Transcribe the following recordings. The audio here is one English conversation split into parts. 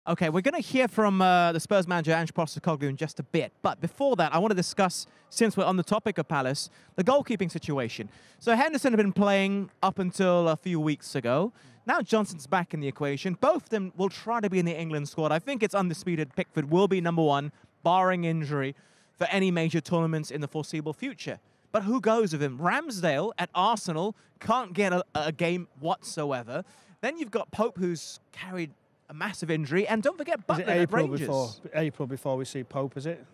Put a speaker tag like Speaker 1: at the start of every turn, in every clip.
Speaker 1: Okay, we're going to hear from the Spurs manager, Ange Postecoglou, in just a bit. But before that, I want to discuss, since we're on the topic of Palace, the goalkeeping situation. So Henderson had been playing up until a few weeks ago. Now Johnston's back in the equation. Both of them will try to be in the England squad. I think it's undisputed Pickford will be #1, barring injury, for any major tournaments in the foreseeable future. But who goes with him? Ramsdale at Arsenal can't get a game whatsoever. Then you've got Pope, who's carried a massive injury, and don't forget Butler at Rangers.
Speaker 2: April before we see Pope, is it?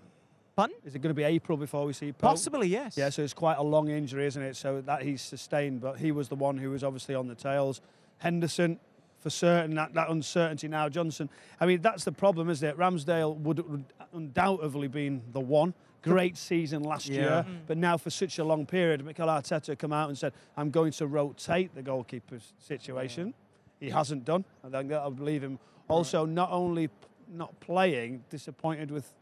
Speaker 1: Pardon?
Speaker 2: Is it going to be April before we see Pope?
Speaker 1: Possibly, yes.
Speaker 2: Yeah, so it's quite a long injury, isn't it? So that he's sustained, but he was the one who was obviously on the tails. Henderson, for certain, that uncertainty now. Johnstone, I mean, that's the problem, isn't it? Ramsdale would undoubtedly been the one. Great season last year, but now for such a long period, Mikel Arteta come out and said, I'm going to rotate the goalkeeper's situation. He hasn't done. I think I believe him. Also, not only not playing, disappointed with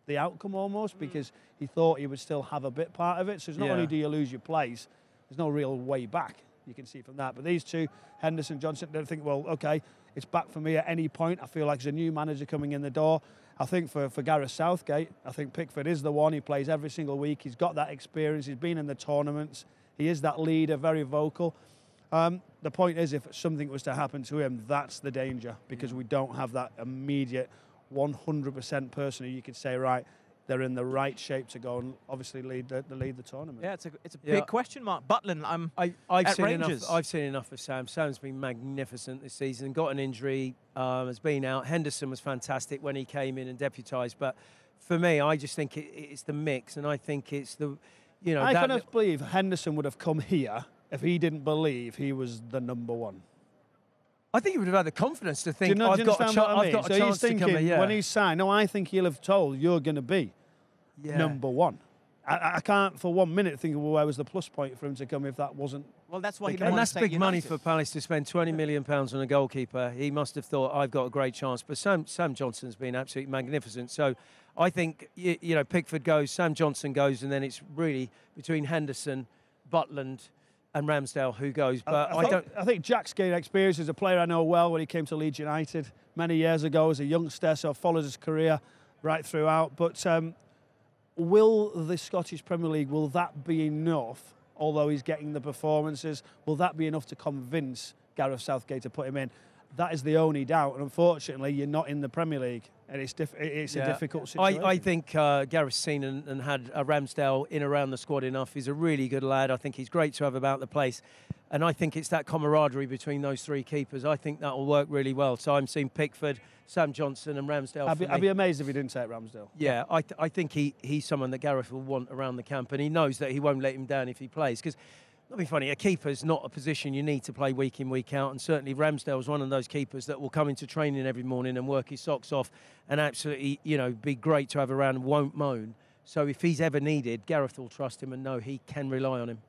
Speaker 2: the outcome almost, because he thought he would still have a bit part of it. So it's not only do you lose your place, there's no real way back. You can see from that. But these two, Henderson, Johnstone, they think, well, okay, it's back for me at any point. I feel like there's a new manager coming in the door. I think for Gareth Southgate, I think Pickford is the one. He plays every single week. He's got that experience. He's been in the tournaments. He is that leader, very vocal. The point is, if something was to happen to him, that's the danger, because we don't have that immediate 100% person who you could say, right, they're in the right shape to go and obviously lead the tournament.
Speaker 1: Yeah, it's a big question mark. Butler,
Speaker 3: I've seen enough of Sam. Sam's been magnificent this season. Got an injury, has been out. Henderson was fantastic when he came in and deputised. But for me, I just think it's the mix, and I think it's the, you know.
Speaker 2: I cannot believe Henderson would have come here if he didn't believe he was the #1.
Speaker 3: I think he would have had the confidence to think,
Speaker 2: I've got a chance
Speaker 3: to come here.
Speaker 2: When he's signed, no, I think he'll have told, you're going to be #1. I can't for 1 minute think, well, where was the plus point for him to come if that wasn't.
Speaker 1: Well, that's why he
Speaker 3: and that's big money for Palace to spend £20 million on a goalkeeper. He must have thought, I've got a great chance. But Sam Johnston's been absolutely magnificent. So I think, you know, Pickford goes, Sam Johnstone goes, and then it's really between Henderson, Butland, and Ramsdale who goes. But
Speaker 2: I think Jack's gained experience as a player I know well when he came to Leeds United many years ago as a youngster, so I followed his career right throughout. But will the Scottish Premier League, will that be enough, although he's getting the performances, will that be enough to convince Gareth Southgate to put him in? That is the only doubt, and unfortunately you're not in the Premier League, and it's a difficult situation.
Speaker 3: I think Gareth's seen and had Ramsdale in around the squad enough. He's a really good lad. I think he's great to have about the place, and I think it's that camaraderie between those three keepers. I think that will work really well. So I'm seeing Pickford, Sam Johnstone and Ramsdale.
Speaker 2: I'd be amazed if he didn't take Ramsdale.
Speaker 3: Yeah, I think he's someone that Gareth will want around the camp, and he knows that he won't let him down if he plays, because it'll be funny, a keeper's not a position you need to play week in, week out, and certainly Ramsdale's one of those keepers that will come into training every morning and work his socks off and absolutely, you know, be great to have around and won't moan. So if he's ever needed, Gareth will trust him and know he can rely on him.